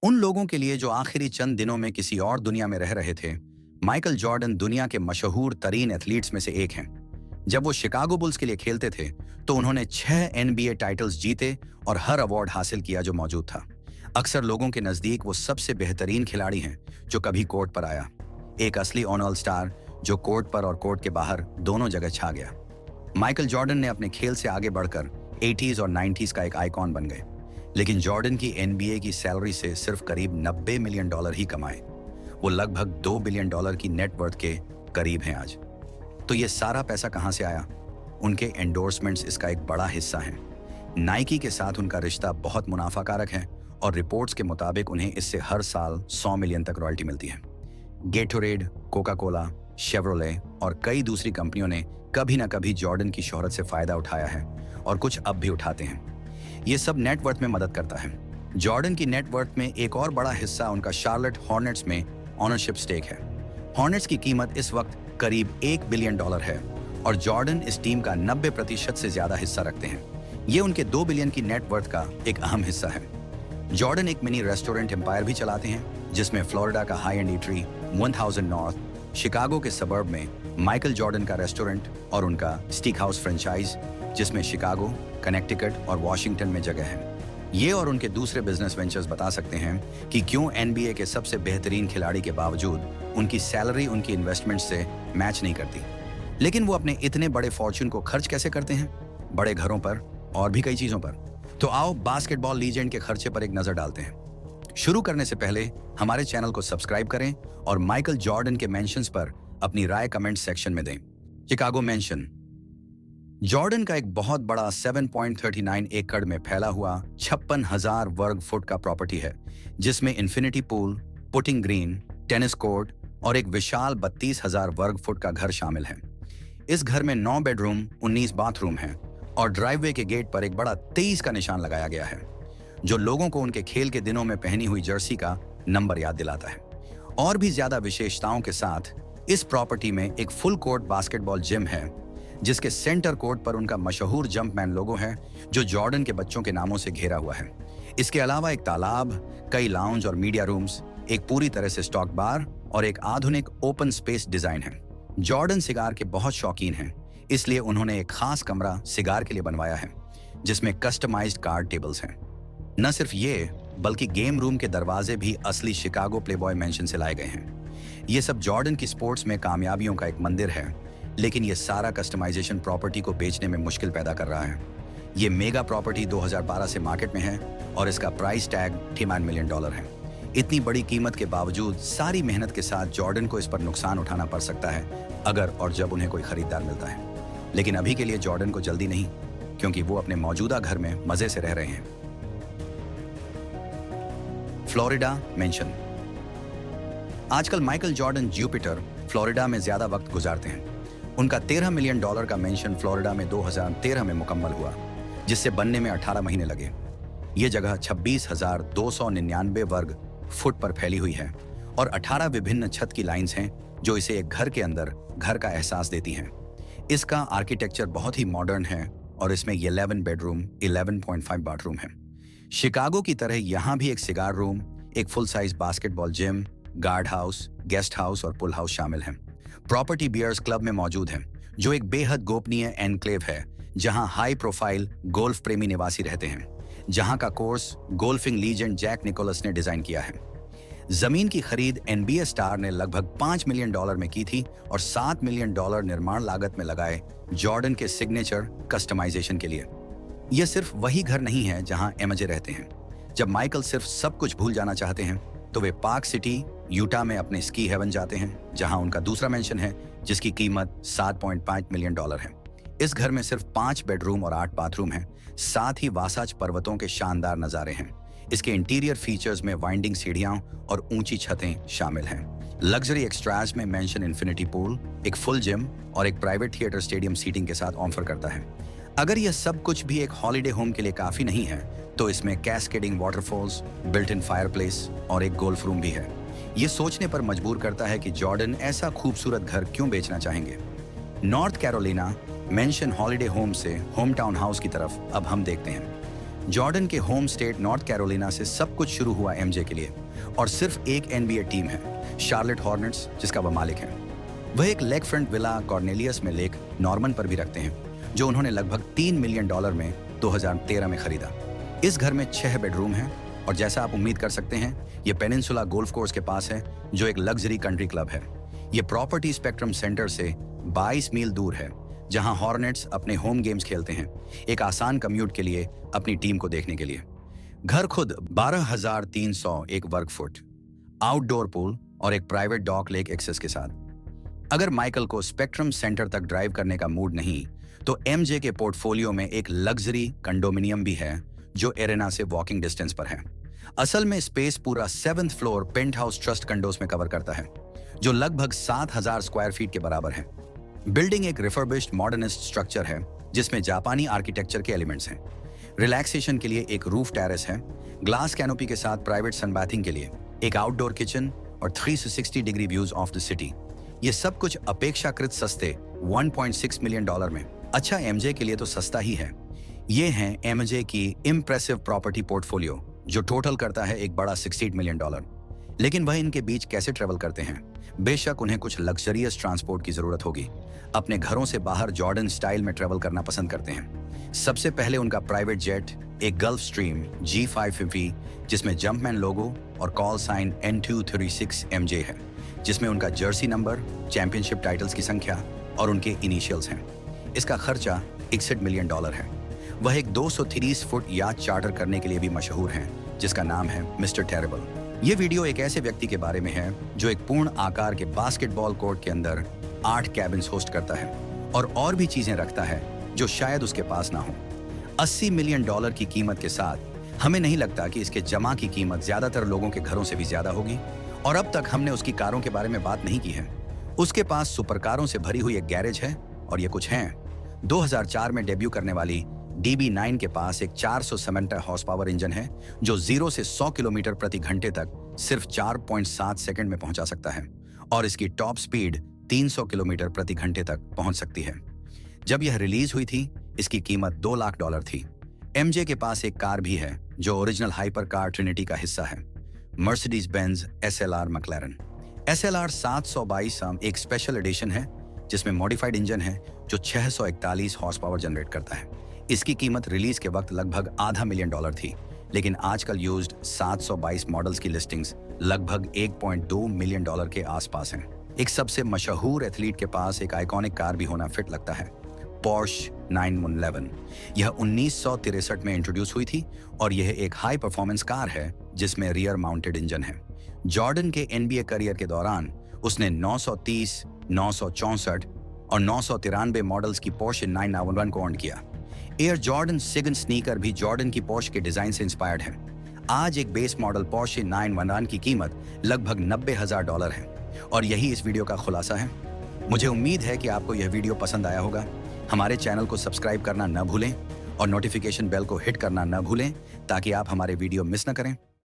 उन लोगों के लिए जो आखिरी चंद दिनों में किसी और दुनिया में रह रहे थे, माइकल जॉर्डन दुनिया के मशहूर तरीन एथलीट्स में से एक हैं। जब वो शिकागो बुल्स के लिए खेलते थे तो उन्होंने 6 NBA टाइटल्स जीते और हर अवार्ड हासिल किया जो मौजूद था। अक्सर लोगों के नजदीक वो सबसे बेहतरीन खिलाड़ी हैं जो कभी कोर्ट पर आया, एक असली ऑन स्टार जो कोर्ट पर और कोर्ट के बाहर दोनों जगह छा गया। माइकल जॉर्डन ने अपने खेल से आगे बढ़कर 80s और 90s का एक आइकॉन बन गए, लेकिन जॉर्डन की NBA की सैलरी से सिर्फ करीब $90 मिलियन ही कमाए। वो लगभग $2 बिलियन की नेटवर्थ के करीब हैं आज। तो ये सारा पैसा कहां से आया? उनके एंडोर्समेंट्स इसका एक बड़ा हिस्सा हैं। नाइकी के साथ उनका रिश्ता बहुत मुनाफाकारक है और रिपोर्ट्स के मुताबिक उन्हें इससे हर साल 100 मिलियन तक रॉयल्टी मिलती है। गेटोरेड, कोका कोला, शेवरोले और कई दूसरी कंपनियों ने कभी ना कभी जॉर्डन की शोहरत से फायदा उठाया है और कुछ अब भी उठाते हैं। ये सब नेटवर्थ में मदद करता है। जॉर्डन की नेटवर्थ में एक और बड़ा हिस्सा उनका शार्लेट हॉर्नेट्स में ऑनरशिप स्टेक है। हॉर्नेट्स की कीमत इस वक्त करीब $1 बिलियन है और जॉर्डन इस टीम का 90% से ज्यादा हिस्सा रखते हैं। ये उनके 2 बिलियन की नेटवर्थ का एक अहम हिस्सा है। जॉर्डन एक मिनी रेस्टोरेंट एम्पायर भी चलाते हैं, जिसमें फ्लोरिडा का high and eatery 1000 north, Chicago के सबर्ब में माइकल जॉर्डन का रेस्टोरेंट और उनका स्टीक हाउस फ्रेंचाइज, जिसमें शिकागो, कनेक्टिकट और वॉशिंगटन में जगह है। ये और उनके दूसरे बिजनेस वेंचर्स बता सकते हैं कि क्यों NBA के सबसे बेहतरीन खिलाड़ी के बावजूद उनकी सैलरी उनकी इन्वेस्टमेंट से मैच नहीं करती। लेकिन वो अपने इतने बड़े फॉर्च्यून को खर्च कैसे करते हैं? बड़े घरों पर और भी कई चीजों पर। तो आओ बास्केटबॉल लीजेंड के खर्चे पर एक नजर डालते हैं। शुरू करने से पहले हमारे चैनल को सब्सक्राइब करें और माइकल जॉर्डन के मेंशंस पर अपनी राय कमेंट सेक्शन में दें। Chicago mention. जॉर्डन का एक बहुत बड़ा 7.39 एकड़ में फैला हुआ 56,000 वर्ग फुट का प्रॉपर्टी है, जिसमें infinity pool, putting green, tennis court और एक विशाल 32,000 वर्ग फुट का घर शामिल है। इस घर में 9 बेडरूम, 19 बाथरूम हैं और ड्राइववे के गेट पर एक बड़ा 23 का निशान लगाया गया है, जो लोगों को उनके खेल के दिनों में पहनी हुई जर्सी का नंबर याद दिलाता है। और भी ज्यादा विशेषताओं के साथ इस प्रॉपर्टी में एक फुल कोर्ट बास्केटबॉल जिम है, जिसके सेंटर कोर्ट पर उनका मशहूर जंपमैन लोगो है, जो जॉर्डन के बच्चों के नामों से घेरा हुआ है। इसके अलावा एक तालाब, कई लाउंज और मीडिया रूम्स, एक पूरी तरह से स्टॉक बार और एक आधुनिक ओपन स्पेस डिजाइन है। जॉर्डन सिगार के बहुत शौकीन हैं, इसलिए उन्होंने एक खास कमरा सिगार के लिए बनवाया है, जिसमें कस्टमाइज्ड कार्ड टेबल्स हैं। न सिर्फ ये, बल्कि गेम रूम के दरवाजे भी असली शिकागो प्लेबॉय मेंशन से लाए गए हैं। ये सब जॉर्डन की स्पोर्ट्स में कामयाबियों का एक मंदिर है, लेकिन ये सारा कस्टमाइजेशन प्रॉपर्टी को बेचने में मुश्किल पैदा कर रहा है। ये मेगा प्रॉपर्टी 2012 से मार्केट में है और इसका प्राइस टैग $3 मिलियन है। इतनी बड़ी कीमत के बावजूद सारी मेहनत के साथ जॉर्डन को इस पर नुकसान उठाना पड़ सकता है अगर और जब उन्हें कोई खरीदार मिलता है। लेकिन अभी के लिए जॉर्डन को जल्दी नहीं, क्योंकि वो अपने मौजूदा घर में मजे से रह रहे हैं। Florida mention. आजकल माइकल जॉर्डन जुपिटर, फ्लोरिडा में ज्यादा वक्त गुजारते हैं। उनका $13 मिलियन का मेंशन फ्लोरिडा में 2013 में मुकम्मल हुआ, जिससे बनने में 18 महीने लगे। ये जगह 26,299 वर्ग फुट पर फैली हुई है और 18 विभिन्न छत की लाइंस हैं, जो इसे एक घर के अंदर घर का एहसास देती हैं। इसका आर्किटेक्चर बहुत ही मॉडर्न है और इसमें 11 बेडरूम, 11.5 बाथरूम है। शिकागो की तरह यहाँ भी एक सिगार रूम, एक full size basketball gym, guard house, guest house और पुल हाउस शामिल हैं। प्रॉपर्टी बियर्स क्लब में मौजूद है, जो एक बेहद गोपनीय एनक्लेव है, जहां हाई प्रोफाइल गोल्फ प्रेमी निवासी रहते हैं, जहां का course golfing legend Jack Nicklaus ने डिजाइन किया है। जमीन की खरीद NBA स्टार ने लगभग $5 मिलियन में की थी और $7 मिलियन निर्माण लागत में लगाए जॉर्डन के सिग्नेचर कस्टमाइजेशन के लिए। यह सिर्फ वही घर नहीं है जहां MJ रहते हैं। जब माइकल सिर्फ सब कुछ भूल जाना चाहते हैं तो वे पार्क सिटी, यूटा में अपने स्की हेवन जाते हैं, जहां उनका दूसरा मेंशन है, जिसकी कीमत $7.5 मिलियन है। इस घर में सिर्फ 5 बेडरूम और 8 बाथरूम हैं, साथ ही वासाच पर्वतों के शानदार नजारे हैं। इसके इंटीरियर फीचर्स में वाइंडिंग सीढ़ियां और ऊंची छतें शामिल हैं। लग्जरी एक्स्ट्राज में मेंशन इन्फिनिटी पूल, एक फुल जिम और एक प्राइवेट थिएटर स्टेडियम सीटिंग के साथ ऑफर करता है। अगर यह सब कुछ भी एक हॉलिडे होम के लिए काफी नहीं है, तो इसमें cascading waterfalls, built in fireplace और एक गोल्फ रूम भी है। ये सोचने पर मजबूर करता है कि जॉर्डन ऐसा खूबसूरत घर क्यों बेचना चाहेंगे। North Carolina mention holiday home से होम टाउन हाउस की तरफ अब हम देखते हैं। जॉर्डन के होम स्टेट नॉर्थ कैरोलिना से सब कुछ शुरू हुआ एमजे के लिए, और सिर्फ एक एनबीए टीम है, शार्लेट हॉर्नेट्स, जिसका वह मालिक है। वह एक लेक फ्रंट विला कॉर्नेलियस में लेक नॉर्मन पर भी रखते हैं, जो उन्होंने लगभग $3 मिलियन में 2013 में खरीदा। इस घर में 6 बेडरूम हैं, और जैसा आप उम्मीद कर सकते हैं, ये पेनिनसुला गोल्फ कोर्स के पास है, जो एक लग्जरी कंट्री क्लब है। ये प्रॉपर्टी स्पेक्ट्रम सेंटर से 22 मील दूर है, जहां हॉर्नेट्स अपने होम गेम्स खेलते हैं, एक आसान कम्यूट के लिए अपनी टीम को देखने के लिए। घर खुद 12,301 वर्ग फुट, आउटडोर पूल और एक प्राइवेट डॉक लेक एक्सेस के साथ। अगर माइकल को स्पेक्ट्रम सेंटर तक ड्राइव करने का मूड नहीं, तो एमजे के पोर्टफोलियो में एक लग्जरी कंडोमिनियम भी है, जो एरेना से वॉकिंग डिस्टेंस पर है। असल में स्पेस पूरा 7th floor paint house trust condos में कवर करता है, जो लगभग 7,000 स्क्वायर फीट के बराबर है। बिल्डिंग एक रिफर्बिश्ड मॉडर्निस्ट स्ट्रक्चर है, जिसमें जापानी आर्किटेक्चर के एलिमेंट्स हैं। रिलैक्सेशन के लिए एक रूफ टेरेस है, ग्लास कैनोपी के साथ प्राइवेट सनबाथिंग के लिए एक आउटडोर किचन और 360 degree views of the city. ये सब कुछ अपेक्षाकृत सस्ते $1.6 मिलियन में। अच्छा, एमजे के लिए तो सस्ता ही है। ये हैं एमजे की इम्प्रेसिव प्रॉपर्टी पोर्टफोलियो, जो टोटल करता है एक बड़ा $68 मिलियन। लेकिन वह इनके बीच कैसे ट्रेवल करते हैं? बेशक उन्हें कुछ लग्जरियस ट्रांसपोर्ट की जरूरत होगी। अपने घरों से बाहर जॉर्डन स्टाइल में ट्रेवल करना पसंद करते हैं। सबसे पहले उनका प्राइवेट जेट, एक गल्फ स्ट्रीम G550, जिसमें जंपमैन लोगो और कॉल साइन N236 MJ है, जिसमें उनका जर्सी नंबर, चैंपियनशिप टाइटल्स की संख्या और उनके इनिशियल्स हैं। इसका खर्चा $61 मिलियन है। वह एक 230 फुट याच चार्टर करने के लिए भी मशहूर हैं, जिसका नाम है मिस्टर टेरेबल। ये वीडियो एक ऐसे व्यक्ति के बारे में है, जो एक पूर्ण आकार के बास्केटबॉल कोर्ट के अंदर 8 कैबिन्स होस्ट करता है और भी चीजें रखता है, जो शायद उसके पास ना हो। $80 मिलियन की कीमत के साथ हमें नहीं लगता कि इसके जमा की कीमत ज्यादातर लोगों के घरों से भी ज्यादा होगी। और अब तक हमने उसकी कारों के बारे में बात नहीं की है। उसके पास सुपर कारों से भरी हुई एक गैरेज है, और ये कुछ हैं। 2004 में डेब्यू करने वाली DB9 के पास एक 470 हॉर्स पावर इंजन है, जो 0 से 100 किलोमीटर प्रति घंटे तक सिर्फ 4.7 सेकंड में पहुंचा सकता है, और इसकी टॉप स्पीड 300 किलोमीटर प्रति घंटे तक पहुंच सकती है। जब यह रिलीज हुई थी, इसकी कीमत $2 लाख थी। एमजे के पास एक कार भी है, जो ओरिजिनल हाइपर कार ट्रिनिटी का हिस्सा है, Mercedes Benz SLR McLaren. SLR 722 एक स्पेशल एडिशन है, जिसमें मॉडिफाइड इंजन है, जो 641 हॉर्स पावर जनरेट करता है। इसकी कीमत रिलीज के वक्त लगभग $500 मिलियन थी, लेकिन आजकल यूज्ड 722 मॉडल्स की लिस्टिंग्स लगभग $1.2 मिलियन के आसपास हैं। एक सबसे मशहूर एथलीट के पास एक आइकॉनिक कार भी होना फिट लगता है, पोर्श 911। यह 1963 में इंट्रोड्यूस हुई थी, और यह एक हाई परफॉर्मेंस कार है, जिसमें रियर माउंटेड इंजन है। जॉर्डन के NBA करियर के दौरान उसने 930, 964 और 993 मॉडल्स की पोर्श 911 को ऑन किया। एयर जॉर्डन सिगन स्नीकर भी जॉर्डन की पोर्श के डिजाइन से इंस्पायर्ड है। आज एक बेस मॉडल पोर्श 911 की कीमत लगभग $90,000 है, और यही इस वीडियो का खुलासा है। मुझे उम्मीद है कि आपको यह वीडियो पसंद आया होगा। हमारे चैनल को सब्सक्राइब करना न भूलें और नोटिफिकेशन बेल को हिट करना न भूलें, ताकि आप हमारे वीडियो मिस न करें।